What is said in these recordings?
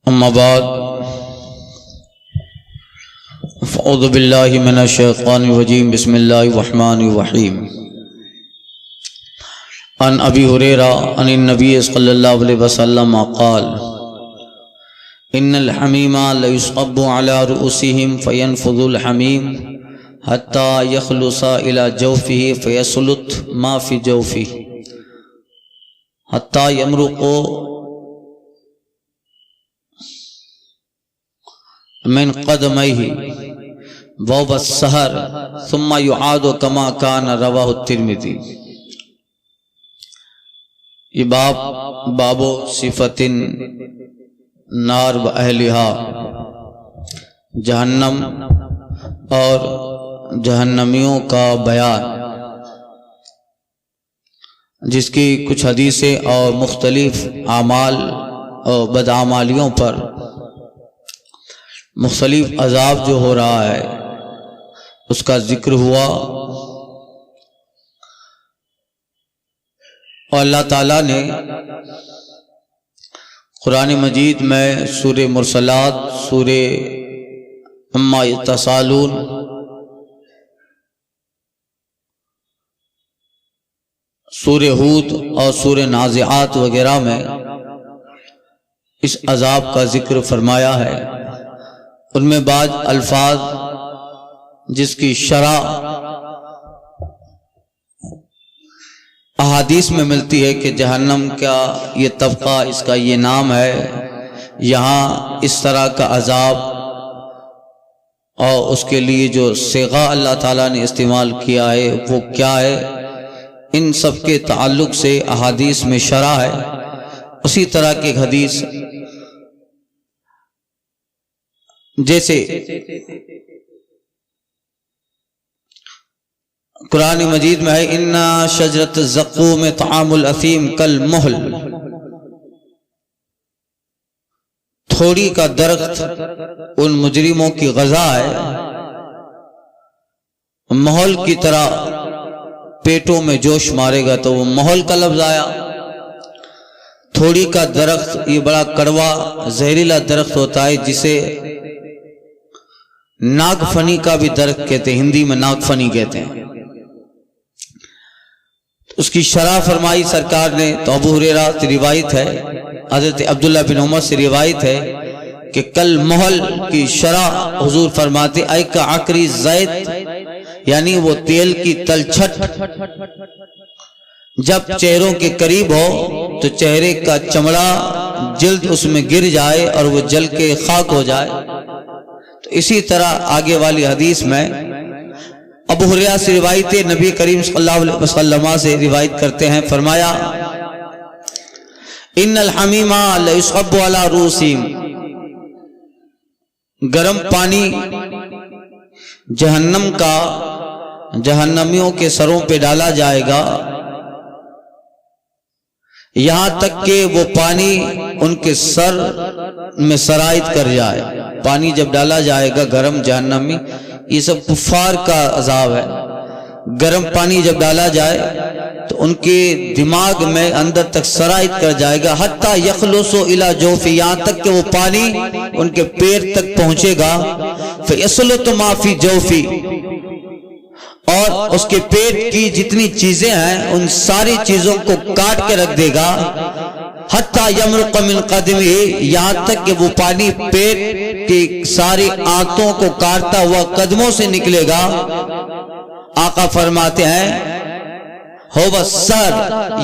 اما بعد فاعوذ باللہ من الشیطان الرجیم بسم اللہ الرحمن الرحیم عن ابی ہریرہ عن النبی صلی اللہ علیہ وسلم قال ان الحمیم لیصب علی رؤوسہم فینفض الحمیم حتی یخلص الی جوفہ فیسلط ما فی جوفہ حتی یمرق من قدمیہ وهو السحر ثم يعاد كما كان رواه الترمذی۔ یہ باب صفت نار و اہلہا، جہنم اور جہنمیوں کا بیان، جس کی کچھ حدیثیں اور مختلف اعمال اور بدعمالیوں پر مختلف عذاب جو ہو رہا ہے اس کا ذکر ہوا، اور اللہ تعالیٰ نے قرآن مجید میں سورہ مرسلات، سورہ عما یتساءلون، سورہ ہود اور سورہ نازعات وغیرہ میں اس عذاب کا ذکر فرمایا ہے۔ ان میں بعض الفاظ جس کی شرح احادیث میں ملتی ہے کہ جہنم کا یہ طبقہ، اس کا یہ نام ہے، یہاں اس طرح کا عذاب، اور اس کے لیے جو صیغہ اللہ تعالیٰ نے استعمال کیا ہے وہ کیا ہے، ان سب کے تعلق سے احادیث میں شرح ہے۔ اسی طرح کی ایک حدیث جیسے قرآن مجید میں ہے اِنَّا شَجْرَةَ الزَّقُّومِ طَعَامُ الْأَثِيمِ كَالْمُحْلِ، تھوڑی کا درخت ان مجرموں کی غذا ہے، محل کی طرح پیٹوں میں جوش مارے گا، تو وہ محل کا لفظ آیا۔ تھوڑی کا درخت یہ بڑا کڑوا زہریلا درخت ہوتا ہے، جسے ناگ فنی کا بھی درخت کہتے ہیں، ہندی میں ناگ فنی کہتے ہیں۔ اس کی شرح فرمائی سرکار نے، تو ابو ہریرہ سے روایت ہے، حضرت عبداللہ بن عمر سے روایت ہے کہ کل محل کی شرح حضور فرماتے اے کا عقری زیت، یعنی وہ تیل کی تلچھٹ جب چہروں کے قریب ہو تو چہرے کا چمڑا جلد اس میں گر جائے اور وہ جل کے خاک ہو جائے۔ تو اسی طرح آگے والی حدیث میں ابو ہریرہ سے روایت نبی کریم صلی اللہ علیہ وسلم سے روایت کرتے ہیں، فرمایا ان الحمیم لیصب علی رؤوسہم، گرم پانی جہنم کا جہنمیوں کے سروں پہ ڈالا جائے گا، یہاں تک کہ وہ پانی ان کے سر میں سرایت کر جائے۔ پانی جب ڈالا جائے گا گرم جہنمی، یہ سب کفار کا عذاب ہے، گرم پانی جب ڈالا جائے تو ان کے دماغ میں اندر تک سرایت کر جائے گا، حتی یخلص الی جوف، یہاں تک کہ وہ پانی ان کے پیر تک پہنچے گا، فیسلط ما فی جوف، اور اس کے پیٹ کی جتنی چیزیں ہیں ان ساری چیزوں کو کاٹ کے رکھ دے گا، حتی یمرق من قدمہ، یہاں تک کہ وہ پانی پیٹ کی ساری آنتوں کو کاٹتا ہوا قدموں سے نکلے گا۔ آقا فرماتے ہیں ہو السحر،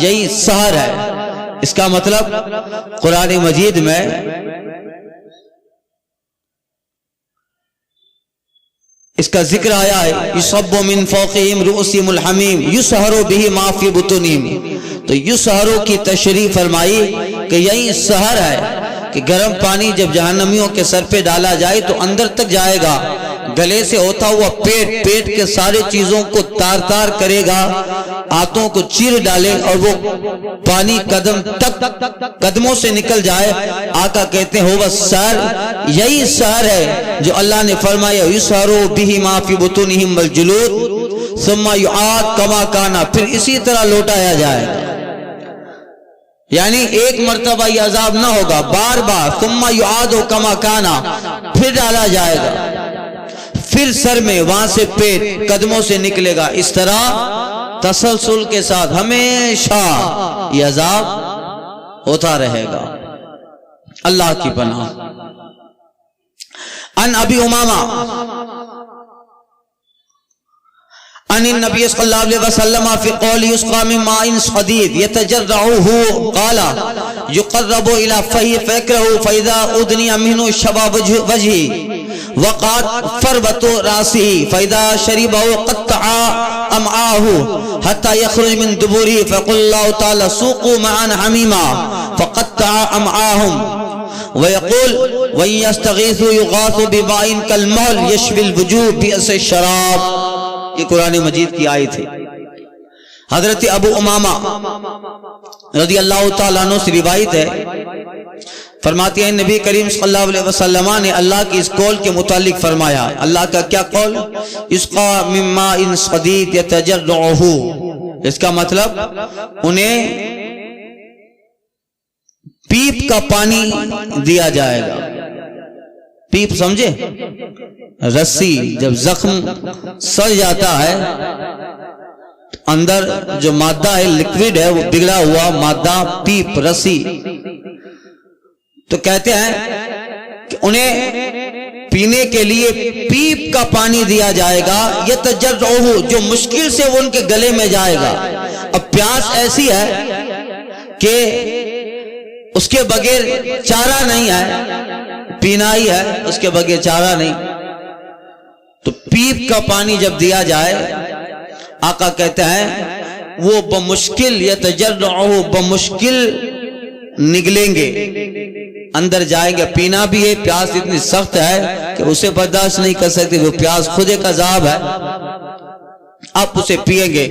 یہی سحر ہے۔ اس کا مطلب قرآن مجید میں اس کا ذکر آیا ہے یصب من فوقہم رؤوسہم الحمیم یسحر بہ ما فی بطونہم، تو یسحر کی تشریح فرمائی کہ یہی سحر ہے کہ گرم پانی جب جہنمیوں کے سر پہ ڈالا جائے تو اندر تک جائے گا، گلے سے ہوتا ہوا پیٹ کے سارے چیزوں کو تار تار کرے گا، آنتوں کو چیر ڈالے اور وہ پانی قدم تک قدموں سے نکل جائے۔ آقا کہتے ہیں ہو السحر، یہی سحر ہے جو اللہ نے فرمایا یسحر بہ ما فی بطونہم والجلود ثم یعاد کما کانا، پھر اسی طرح لوٹایا جائے۔ یعنی ایک مرتبہ یہ عذاب نہ ہوگا، بار بار، ثم یعاد کما کانا، پھر ڈالا جائے گا، پھر سر میں، وہاں سے پیٹ، قدموں سے نکلے گا، اس طرح تسلسل کے ساتھ ہمیشہ یہ عذاب ہوتا رہے گا۔ اللہ کی پناہ۔ ان ابی امامہ ان النبی صلی اللہ علیہ وسلم فی قول یسقى من ماء صدید یتجرعه قال یقرب الى فیہ فیکرہ فاذا ادنی منہ شباب وجہی وقعت فربت راسہ فاذا شربہ قطع امعاہ حتى يخرج من دبورہ فقل اللہ تعالی سوقوا معا حمیما فقطع امعاہم ويقول وَإِن يَسْتَغِيثُوا يُغَاثُوا بِمَاءٍ كَالْمُهْلِ يَشْفِي الْوُجُوهَ بِئْسَ الشَّرَابُ۔ یہ قرآن مجید کی آیت ہے۔ حضرت ابو امامہ رضی اللہ تعالیٰ عنہ سے روایت ہے، فرماتے ہیں نبی کریم صلی اللہ علیہ وسلم نے اللہ کی اس قول کے متعلق فرمایا۔ اللہ کا کیا قول؟ یسقى من ماء صدید یتجرعہ، اس کا مطلب انہیں پیپ کا پانی دیا جائے گا۔ پیپ سمجھے؟ رسی، جب زخم سڑ جاتا ہے اندر جو مادہ ہے، لیکویڈ ہے، وہ بگڑا ہوا مادہ، پیپ، رسی، تو کہتے ہیں کہ انہیں پینے کے لیے پیپ کا پانی دیا جائے گا، یتجرعہ، جو مشکل سے وہ ان کے گلے میں جائے گا۔ اب پیاس ایسی ہے کہ اس کے بغیر چارہ نہیں ہے، پینا ہی ہے، اس کے بغیر چارہ نہیں، تو پیپ کا پانی جب دیا جائے، آقا کہتے ہیں وہ بمشکل یتجرعہ، بمشکل نگلیں گے، اندر جائیں گے۔ پینا بھی ہے، پیاس اتنی سخت ہے کہ اسے برداشت نہیں کر سکتے، وہ پیاس خود ایک عذاب ہے، آپ اسے پیئیں گے۔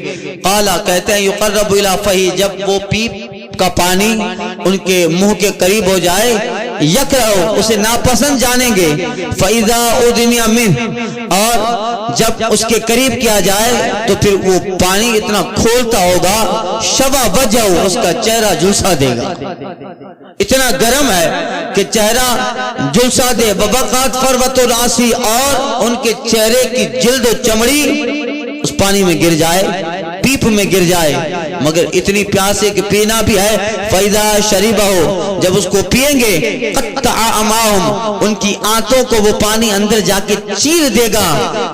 قالا، کہتے ہیں یقرب الی فیہ، جب وہ پیپ کا پانی ان کے منہ کے قریب ہو جائے، یکرہو، اسے ناپسند جانیں گے، فَإِذَا أُدْنِيَ مِنْهُ، اور جب اس کے قریب کیا جائے تو پھر وہ پانی اتنا کھولتا ہوگا، شبہ وجہو، اس کا چہرہ جھلسا دے گا، اتنا گرم ہے کہ چہرہ جھلسا دے، وَبَقَعَتْ فَرْوَةُ رَأْسِهِ، اور ان کے چہرے کی جلد و چمڑی اس پانی میں گر جائے، پیپ میں گر جائے، مگر اتنی پیاس ہے کہ پینا بھی ہے۔ فَإِذَا شَرِبَهُ، جب اس کو پیئیں گے، قَطَّعَ أَمْعَاهُمْ، ان کی آنتوں کو وہ پانی اندر جا کے چیر دے گا،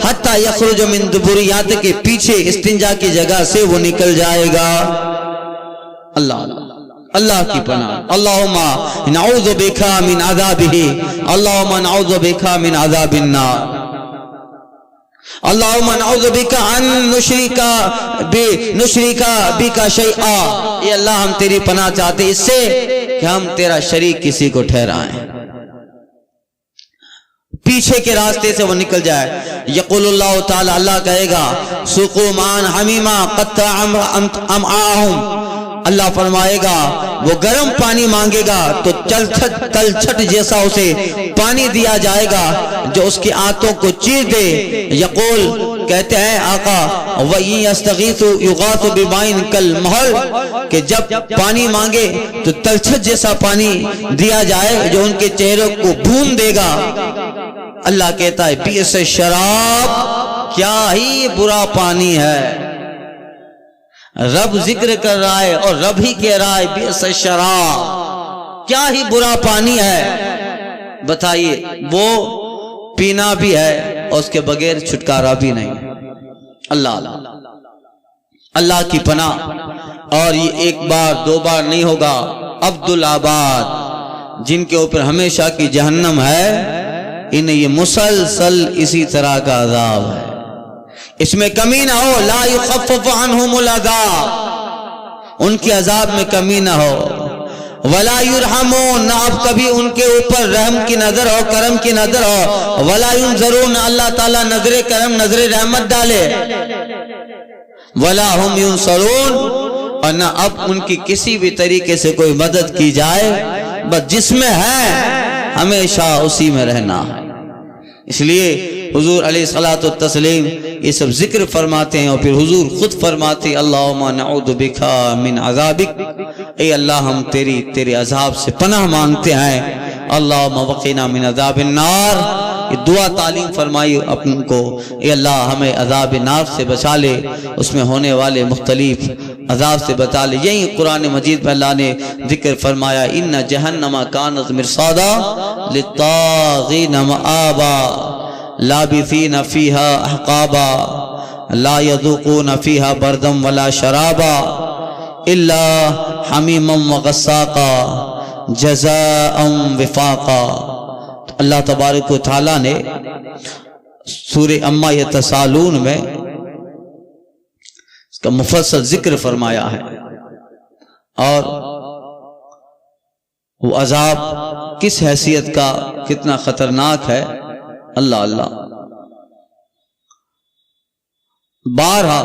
حَتَّى يَخْرُجَ مِن دُبُرِ، یہاں تک کہ پیچھے استنجا کی جگہ سے وہ نکل جائے گا۔ اللہ کی پناہ۔ اللہم نعوذ بک من عذابہ، اللہم نعوذ بک من عذاب النار، اللہم نعوذ بک ان نشرک بک شیئا، اے اللہ ہم تیری پناہ چاہتے اس سے کہ ہم تیرا شریک کسی کو ٹھہرائیں، پیچھے کے راستے سے وہ نکل جائے۔ یقول اللہ تعالی، اللہ کہے گا سوقوا معا حمیما قطع امعاہم، اللہ فرمائے گا وہ گرم پانی مانگے گا تو تلچھٹ جیسا اسے پانی دیا جائے گا جو اس کی آنتوں کو چیر دے۔ یقول، کہتے ہیں آقا وَإِن يَسْتَغِيثُوا يُغَاثُوا بِمَاءٍ كَالْمُهْلِ، کہ جب پانی مانگے تو تلچھٹ جیسا پانی دیا جائے جو ان کے چہروں کو بھون دے گا۔ اللہ کہتا ہے بئس الشراب، کیا ہی برا پانی ہے۔ رب ذکر کر رہا ہے اور رب ہی کہہ رہا ہے بئس الشراب، کیا ہی برا پانی ہے۔ بتائیے، وہ پینا بھی ہے اور اس کے بغیر چھٹکارا بھی نہیں۔ اللہ کی پناہ۔ اور یہ ایک بار دو بار نہیں ہوگا، عبدالآباد جن کے اوپر ہمیشہ کی جہنم ہے، انہیں یہ مسلسل اسی طرح کا عذاب ہے، اس میں کمی نہ ہو۔ لا یخفف عنہم العذاب، ان کی عذاب میں کمی نہ ہو۔ ولا یرحمون، نہ اب کبھی ان کے اوپر رحم کی نظر ہو، کرم کی نظر ہو۔ ولا ینظرون، اللہ تعالیٰ نظر کرم نظر رحمت ڈالے۔ ولا ہم ینصرون، اور نہ اب ان کی کسی بھی طریقے سے کوئی مدد کی جائے، بس جس میں ہے ہمیشہ اسی میں رہنا ہے۔ اس لیے حضور علیہ الصلوۃ والتسلیم یہ سب ذکر فرماتے ہیں، اور پھر حضور خود فرماتے ہیں اللہم نعوذ بک من عذابک، اے اللہ ہم تیرے عذاب سے پناہ مانگتے ہیں، اللہم وقنا من عذاب النار، یہ دعا تعلیم فرمائی اپن کو، اے اللہ ہمیں عذاب نار سے بچا لے، اس میں ہونے والے مختلف عذاب سے بچا لے۔ یہی قرآن مجید میں اللہ نے ذکر فرمایا ان جہنم کانت مرصادا للطاغین مآبا لابثین فیہا احقابا لا یذوقون فیہا بردا ولا شرابا الا حمیما وغساقا جزاء وفاقا۔ اللہ تبارک و تعالیٰ نے سورہ اما یتسالون میں اس کا مفصل ذکر فرمایا ہے، اور وہ عذاب کس حیثیت کا کتنا خطرناک ہے، اللہ اللہ۔ بارہا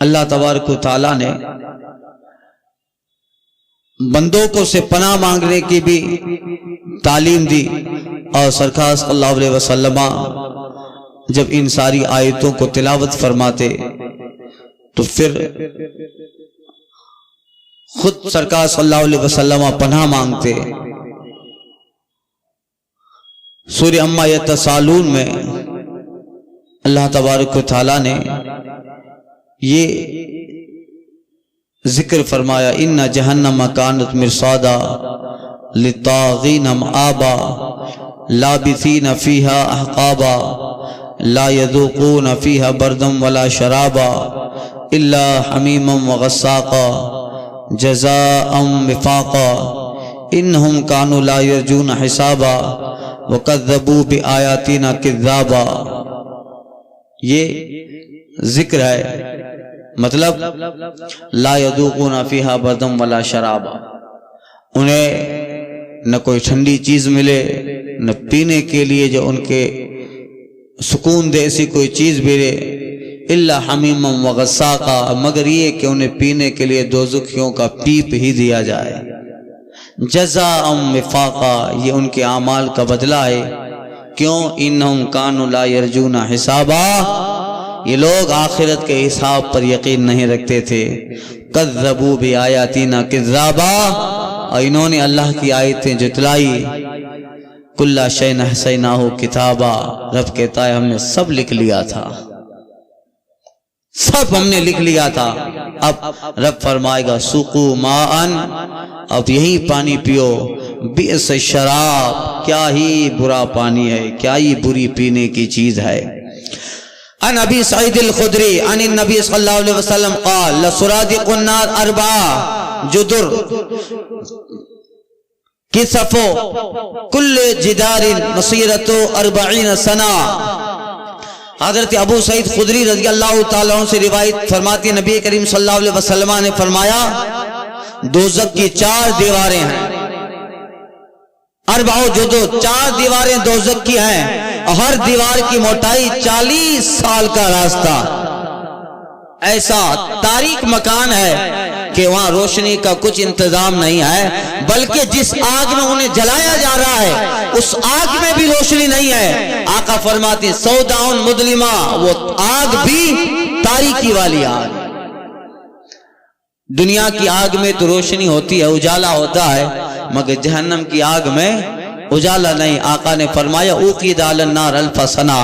اللہ تبارک و تعالیٰ نے بندوں کو سے پناہ مانگنے کی بھی تعلیم دی، اور سرکار صلی اللہ علیہ وسلم جب ان ساری آیتوں کو تلاوت فرماتے تو پھر خود سرکار صلی اللہ علیہ وسلم پناہ مانگتے۔ سورہ اما یتسالون میں اللہ تبارک و تعالیٰ نے یہ ذکر فرمایا ان جہنم کانت مرصادا للطاغین مآبا لابثین فیہا احقابا لا یذوقون فیہا بردا ولا شرابا الا حمیما وغساقا جزاء وفاقا انہم کانوا لا یرجون حسابا وکذبوا بآیاتنا کذابا۔ یہ ذکر ہے، مطلب لا یذوقون فیہا بردا ولا شرابا، انہیں نہ کوئی ٹھنڈی چیز ملے نہ پینے کے لیے جو ان کے سکون دے ایسی کوئی چیز ملے، الا حمیما وغساقا، مگر یہ کہ انہیں پینے کے لیے دوزخیوں کا پیپ ہی دیا جائے، جزاء وفاقا، یہ ان کے اعمال کا بدلہ ہے۔ کیوں؟ انہم کانوا لا یرجون حسابا، یہ لوگ آخرت کے حساب پر یقین نہیں رکھتے تھے، کذبوا بآیاتنا کذابا، اور انہوں نے اللہ کی آیتیں جھٹلائی، کل شیء احصیناہ کتابا، رب کہتا ہے ہم نے سب لکھ لیا تھا، سب ہم نے لکھ لیا تھا۔ اب رب فرمائے گا سوقوا ماء، اب یہی پانی پیو، بئس الشراب، کیا ہی برا پانی ہے، کیا ہی بری پینے کی چیز ہے۔ عن ابی سعید الخدری عن النبی صلی اللہ علیہ وسلم قال لسرادق النار اربعہ جدر کسفو کل جدار مسیرت 40 سنہ۔ حضرت ابو سعید خدری رضی اللہ تعالیٰ عنہ سے روایت فرماتی ہے، نبی کریم صلی اللہ علیہ وسلم نے فرمایا دوزخ کی 4 دیواریں ہیں، اربع جدر، 4 دیواریں دوزخ کی ہیں، ہر دیوار کی موٹائی 40 سال کا راستہ، ایسا تاریک مکان ہے کہ وہاں روشنی کا کچھ انتظام نہیں ہے، بلکہ جس آگ میں انہیں جلایا جا رہا ہے اس آگ میں بھی روشنی نہیں ہے۔ آقا فرماتے ہیں سوداء مظلمہ، وہ آگ بھی تاریکی والی آگ۔ دنیا کی آگ میں تو روشنی ہوتی ہے، اجالا ہوتا ہے، مگر جہنم کی آگ میں اجالا نہیں۔ آقا نے فرمایا اوقید علی النار 1000 سنہ،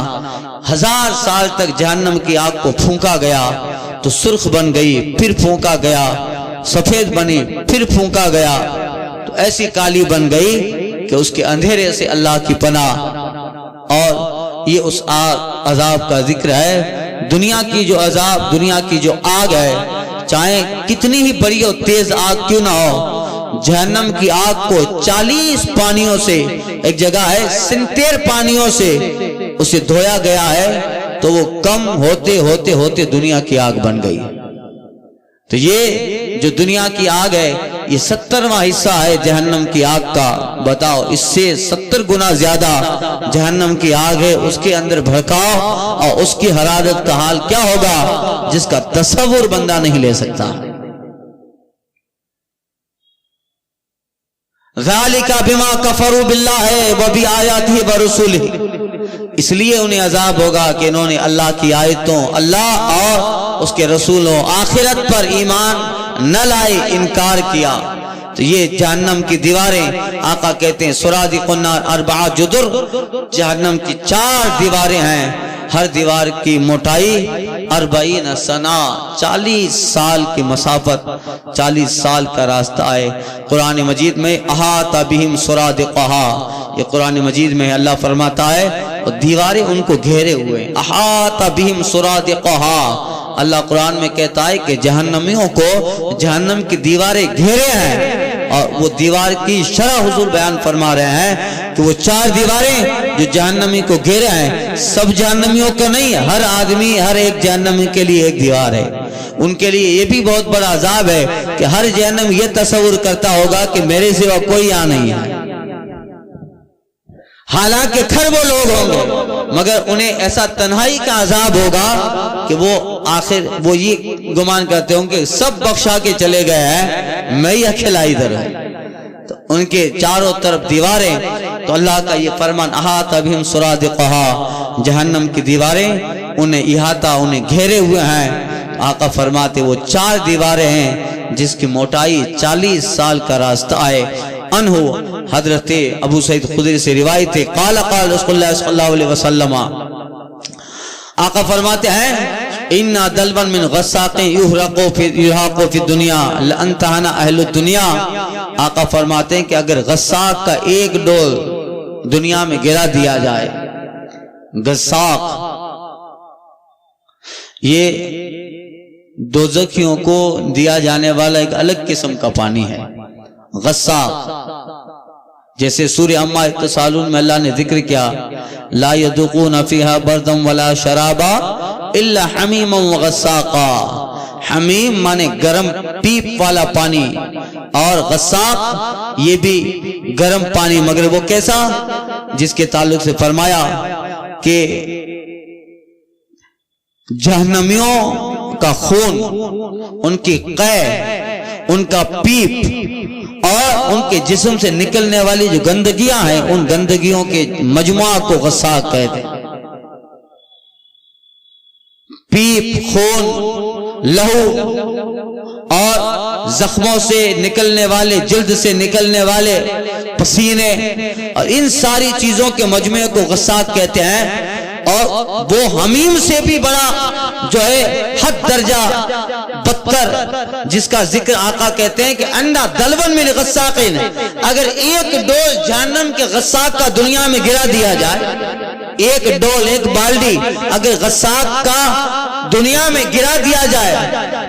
1000 سال تک جہنم کی آگ کو پھونکا گیا تو سرخ بن گئی، پھر پھونکا گیا، سفید بنی، پھر پھونکا گیا تو ایسی کالی بن گئی کہ اس کے اندھیرے سے اللہ کی پناہ۔ اور یہ اس عذاب کا ذکر ہے۔ دنیا کی جو عذاب، دنیا کی جو آگ ہے، چاہے کتنی ہی بڑی اور تیز آگ کیوں نہ ہو، جہنم کی آگ کو 40 پانیوں سے، ایک جگہ ہے 70 پانیوں سے اسے دھویا گیا ہے تو وہ کم ہوتے ہوتے ہوتے دنیا کی آگ بن گئی۔ تو یہ جو دنیا کی آگ ہے یہ 70واں حصہ ہے جہنم کی آگ کا۔ بتاؤ اس سے 70 گنا زیادہ جہنم کی آگ ہے، اس کے اندر بھڑکاؤ اور اس کی حرارت کا حال کیا ہوگا جس کا تصور بندہ نہیں لے سکتا۔ ذالک بما کفروا باللہ و بآیاتہ و رسولہ، اس لیے انہیں عذاب ہوگا کہ انہوں نے اللہ کی آیتوں، اللہ اور اس کے رسولوں، آخرت پر ایمان نہ لائے، انکار کیا۔ تو یہ جہنم کی دیواریں، آقا کہتے ہیں سرادق النار اربع جدر، جہنم کی 4 دیواریں ہیں، ہر دیوار کی موٹائی 40 سنہ، 40 سال کی مسافت، 40 سال کا راستہ ہے۔ قرآن مجید میں احاط بہم سرادقہا، یہ قرآن مجید میں اللہ فرماتا ہے اور دیواریں ان کو گھیرے ہوئے، احاط بہم سرادقہا۔ اللہ قرآن میں کہتا ہے کہ جہنمیوں کو جہنم کی دیواریں گھیرے ہیں، اور وہ دیوار کی شرح حضور بیان فرما رہے ہیں کہ وہ 4 دیواریں جو جہنمی کو گھیرے ہیں، سب جہنمیوں کا نہیں ہے، ہر آدمی، ہر ایک جہنمی کے لیے ایک دیوار ہے۔ ان کے لیے یہ بھی بہت بڑا عذاب ہے کہ ہر جہنم یہ تصور کرتا ہوگا کہ میرے سوا کوئی یہاں نہیں ہے، حالانکہ کھربوں لوگ ہوں گے، مگر انہیں ایسا تنہائی کا عذاب ہوگا کہ وہ آخر وہ یہ گمان کرتے ہوں کہ سب بخشا کے چلے گئے ہیں، میں ہی اکیلا ادھر ہوں۔ تو ان کے چاروں طرف دیواریں، تو اللہ کا یہ فرمان احاط بہم سرادقہا، جہنم کی دیواریں انہیں احاطہ، انہیں گھیرے ہوئے ہیں۔ آقا فرماتے وہ 4 دیواریں ہیں جس کی موٹائی 40 سال کا راستہ ہے۔ انہو حضرت ابو سعید خدری سے روایت ہے، قال قال رسول اللہ صلی اللہ علیہ وسلم، آقا فرماتے ہیں اِنَّا دَلْبًا مِنْ غَسَّاقٍ يُحْرَقُ فِي الدُّنْيَا لَأَنْتَهَنَ أَهْلُ الدُّنْيَا۔ آقا فرماتے ہیں کہ اگر غساق کا ایک ڈول دنیا میں گرا دیا جائے، غساق یہ دوزخیوں کو دیا جانے والا ایک الگ قسم کا پانی ہے، غساق، جیسے سورہ اما اتصالون میں اللہ نے ذکر کیا لا يذوقون فيها بردا ولا شرابا الا حمیما وغساقا۔ حمیم مانے گرم پیپ والا پانی، اور غساق یہ بھی گرم پانی، مگر وہ کیسا؟ جس کے تعلق سے فرمایا کہ جہنمیوں کا خون، ان کی قے، ان کا پیپ اور ان کے جسم سے نکلنے والی جو گندگیاں ہیں، ان گندگیوں کے مجموعہ کو غساق کہتے ہیں۔ پیپ، خون، لہو اور زخموں سے نکلنے والے، جلد سے نکلنے والے پسینے، اور ان ساری چیزوں کے مجموعے کو غساق کہتے ہیں۔ اور وہ حمیم سے بھی بڑا جو ہے حد درجہ بدتر، جس کا ذکر آقا کہتے ہیں کہ انڈا دلون من غساقین، اگر ایک ڈول جہنم کے غساق کا دنیا میں گرا دیا جائے، ایک ڈول، ایک بالڈی اگر غساق کا دنیا میں گرا دیا جائے،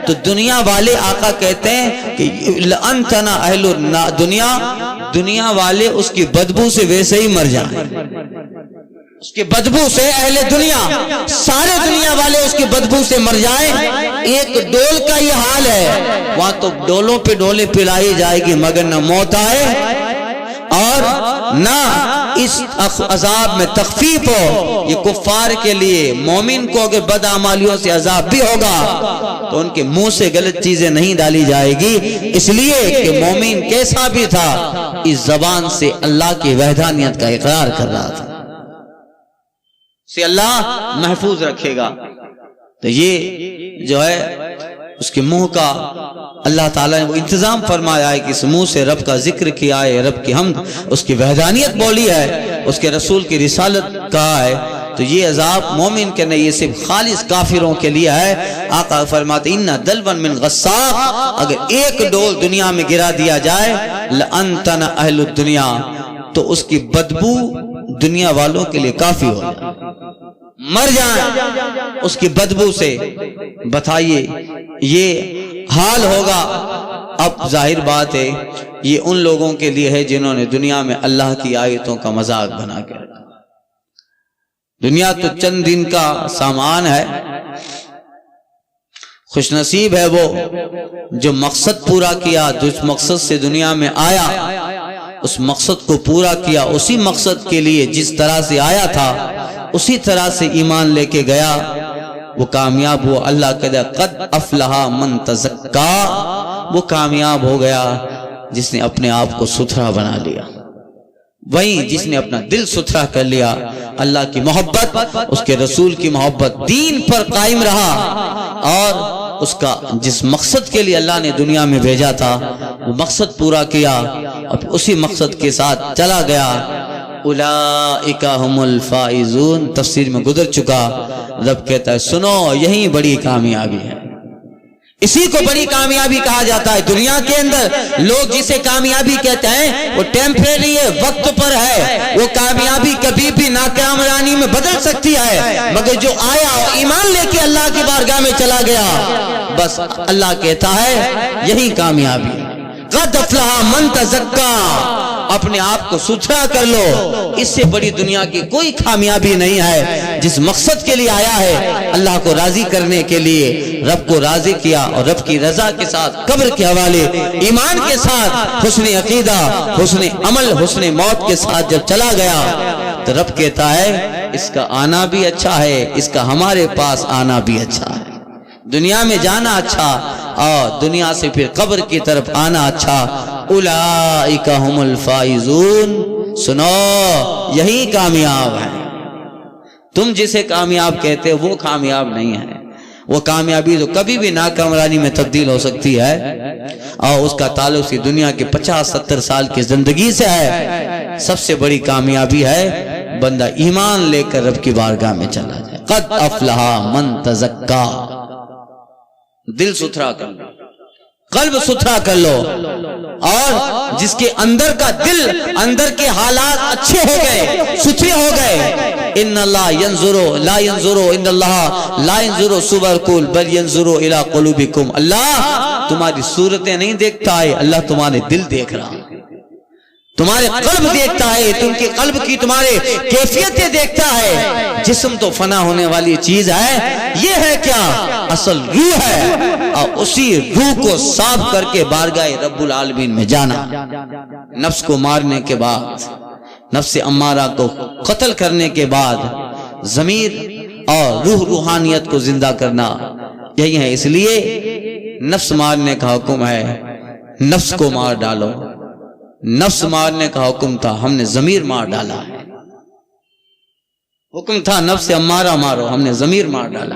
تو دنیا والے آقا کہتے ہیں کہ لَأَنْتَنَا أَهْلُ الدُّنْيَا، دنیا والے اس کی بدبو سے ویسے ہی مر جائیں، اس کی بدبو سے اہل دنیا، سارے دنیا والے اس کی بدبو سے مر جائیں۔ ایک ڈول کا یہ حال ہے، وہاں تو ڈولوں پہ ڈولے پلائی جائے گی مگر نہ موت آئے اور نہ اس عذاب میں تخفیف ہو۔ یہ کفار کے لیے، مومن کو اگر بدعمالیوں سے عذاب بھی ہوگا تو ان کے منہ سے غلط چیزیں نہیں ڈالی جائے گی، اس لیے کہ مومن کیسا بھی تھا، اس زبان سے اللہ کی وحدانیت کا اقرار کر رہا تھا، سے اللہ محفوظ رکھے گا۔ تو یہ جو ہے اس کے منہ کا اللہ تعالیٰ نے وہ انتظام فرمایا ہے کہ اس منہ سے رب کا ذکر کیا ہے، رب کی حمد، اس کی وحدانیت بولی ہے، اس کے رسول کی رسالت کہا ہے۔ تو یہ عذاب مومن کے نہیں، یہ صرف خالص کافروں کے لیے ہے۔ آقا فرماتے اِنَّ دَلْوًا مِنْ غَسَّاقٍ، اگر ایک ڈول دنیا میں گرا دیا جائے، لَأَنْتَنَ أَهْلُ الدُّنْيَا، تو اس کی بدبو دنیا والوں کے لیے کافی ہو جائے، مر جائیں اس کی بدبو سے۔ بتائیے یہ حال ہوگا۔ اب ظاہر بات ہے یہ ان لوگوں کے لیے ہے جنہوں نے دنیا میں اللہ کی آیتوں کا مذاق بنا کے رکھا۔ دنیا تو چند دن کا سامان ہے، خوش نصیب ہے وہ جو مقصد پورا کیا، جس مقصد سے دنیا میں آیا اس مقصد کو پورا کیا، اسی مقصد کے لیے جس طرح سے آیا تھا اسی طرح سے ایمان لے کے گیا، وہ کامیاب ہوا۔ اللہ کہتا ہے قد افلح من تزکا، وہ کامیاب ہو گیا جس نے اپنے آپ کو ستھرا بنا لیا، وہیں جس نے اپنا دل ستھرا کر لیا، اللہ کی محبت، اس کے رسول کی محبت، دین پر قائم رہا، اور اس کا جس مقصد کے لیے اللہ نے دنیا میں بھیجا تھا وہ مقصد پورا کیا، اور اسی مقصد کے ساتھ چلا گیا۔ اولئک هم الفائزون تفسیر میں گزر چکا۔ رب کہتا ہے سنو، یہی بڑی کامیابی ہے، اسی کو بڑی کامیابی کہا جاتا ہے۔ دنیا کے اندر لوگ جسے کامیابی کہتے ہیں وہ ٹیمپریری ہے، وقت پر ہے، وہ کامیابی کبھی بھی ناکامرانی میں بدل سکتی ہے، مگر جو آیا ایمان لے کے اللہ کی بارگاہ میں چلا گیا، بس اللہ کہتا ہے یہی کامیابی۔ قد افلح من تزکا، اپنے آپ کو ستھرا کر لو، اس سے بڑی دنیا کی کوئی کامیابی نہیں ہے۔ جس مقصد کے لیے آیا ہے، اللہ کو راضی کرنے کے لیے، رب کو راضی کیا اور رب کی رضا کے ساتھ قبر کے حوالے ایمان کے ساتھ حسن عقیدہ، حسن عمل، حسن موت کے ساتھ جب چلا گیا تو رب کہتا ہے اس کا آنا بھی اچھا ہے، اس کا ہمارے پاس آنا بھی اچھا ہے۔ دنیا میں جانا اچھا اور دنیا سے پھر قبر کی طرف آنا اچھا۔ اولئک هم الفائزون، سنو یہی کامیاب ہے۔ تم جسے کامیاب کہتے وہ کامیاب نہیں ہے، وہ کامیابی تو کبھی بھی ناکامرانی میں تبدیل ہو سکتی ہے، اور اس کا تعلق سی دنیا کے 50-70 سال کی زندگی سے ہے۔ سب سے بڑی کامیابی ہے بندہ ایمان لے کر رب کی بارگاہ میں چلا جائے۔ قد افلح من تزکا، دل ستھرا کر لو، قلب ستھرا کر لو، اور جس کے اندر کا دل، اندر کے حالات اچھے ہو گئے، ستھرے ہو گئے۔ ان اللہ ان اللہ لا ينظر صورکم بل ينظر الى قلوبکم، اللہ تمہاری صورتیں نہیں دیکھتا ہے، اللہ تمہارے دل دیکھ رہا ہے، تمہارے قلب دیکھتا ہے، تم کے قلب کی تمہارے کیفیتیں دیکھتا ہے۔ جسم تو فنا ہونے والی چیز ہے، یہ ہے کیا؟ اصل روح ہے، اور اسی روح کو صاف کر کے بارگاہ رب العالمین میں جانا۔ نفس کو مارنے کے بعد، نفس امارہ کو قتل کرنے کے بعد ضمیر اور روح، روحانیت کو زندہ کرنا، یہی ہے۔ اس لیے نفس مارنے کا حکم ہے، نفس کو مار ڈالو۔ نفس مارنے کا حکم تھا، ہم نے ضمیر مار ڈالا ہے۔ حکم تھا نفس امارہ مارو، ہم نے ضمیر مار ڈالا۔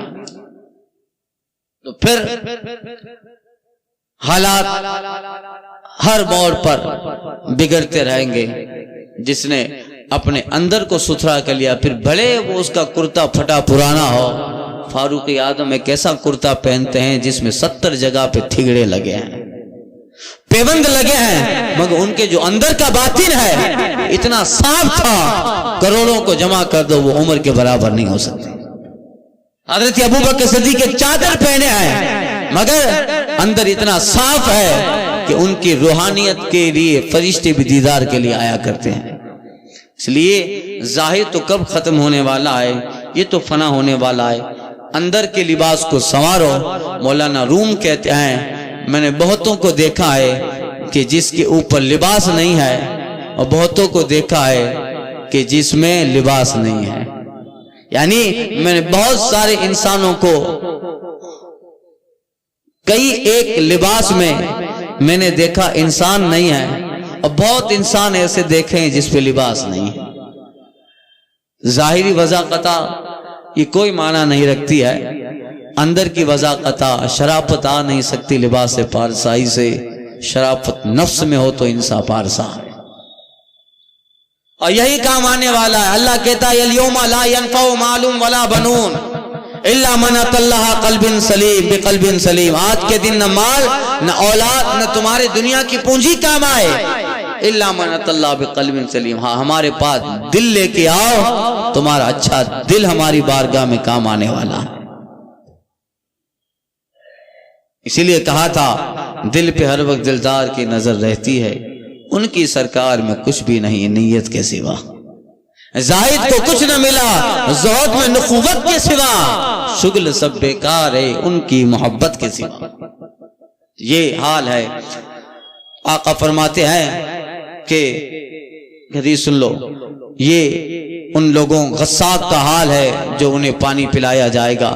تو پھر حالات ہر موڑ پر بگڑتے رہیں گے۔ جس نے اپنے اندر کو ستھرا کر لیا، پھر بھلے وہ اس کا کرتا پھٹا پرانا ہو۔ فاروق اعظم ایک ایسا کرتا پہنتے ہیں جس میں 70 جگہ پہ تھگڑے لگے ہیں، پیوند لگے ہیں، مگر ان کے جو اندر کا باطن ہے اتنا صاف تھا، کروڑوں کو جمع کر دو وہ عمر کے برابر نہیں ہو سکتے۔ حضرت ابوبکر صدیق کے چادر پہنے ہیں، مگر اندر اتنا صاف ہے کہ ان کی روحانیت کے لیے فرشتے بھی دیدار کے لیے آیا کرتے ہیں۔ اس لیے ظاہر تو کب ختم ہونے والا ہے، یہ تو فنا ہونے والا ہے۔ اندر کے لباس کو سنوارو۔ مولانا روم کہتے ہیں میں نے بہتوں کو دیکھا ہے کہ جس کے اوپر لباس نہیں ہے، اور بہتوں کو دیکھا ہے کہ جس میں لباس نہیں ہے۔ یعنی میں نے بہت سارے انسانوں کو کئی ایک لباس میں نے دیکھا انسان نہیں ہے، اور بہت انسان ایسے دیکھے ہیں جس پہ لباس نہیں ہے۔ ظاہری وضاحت یہ کوئی معنی نہیں رکھتی ہے، اندر کی وضاحت شرافت آ نہیں سکتی لباس پارسائی سے۔ شرافت نفس میں ہو تو انسان پارسا ہے، اور یہی کام آنے والا ہے۔ اللہ کہتا ہے الیوم لا ینفع مال ولا بنون الا من اتى الله قلب سلیم بقلب سلیم۔ آج کے دن نہ مال نہ اولاد نہ تمہارے دنیا کی پونجی کام آئے، الا من اتى الله بقلب سلیم۔ ہاں ہمارے پاس دل لے کے آؤ، تمہارا اچھا دل ہماری بارگاہ میں کام آنے والا ہے۔ اسی لیے کہا تھا دل پہ ہر وقت دلدار کی نظر رہتی ہے، ان کی سرکار میں کچھ بھی نہیں نیت کے سوا۔ زاہد کو کچھ نہ ملا زہد میں نخوت کے سوا، شغل سب بیکار ہے ان کی محبت کے سوا۔ یہ حال ہے۔ آقا فرماتے ہیں کہ حدیث سن لو، یہ ان لوگوں غصاب کا حال ہے جو انہیں پانی پلایا جائے گا۔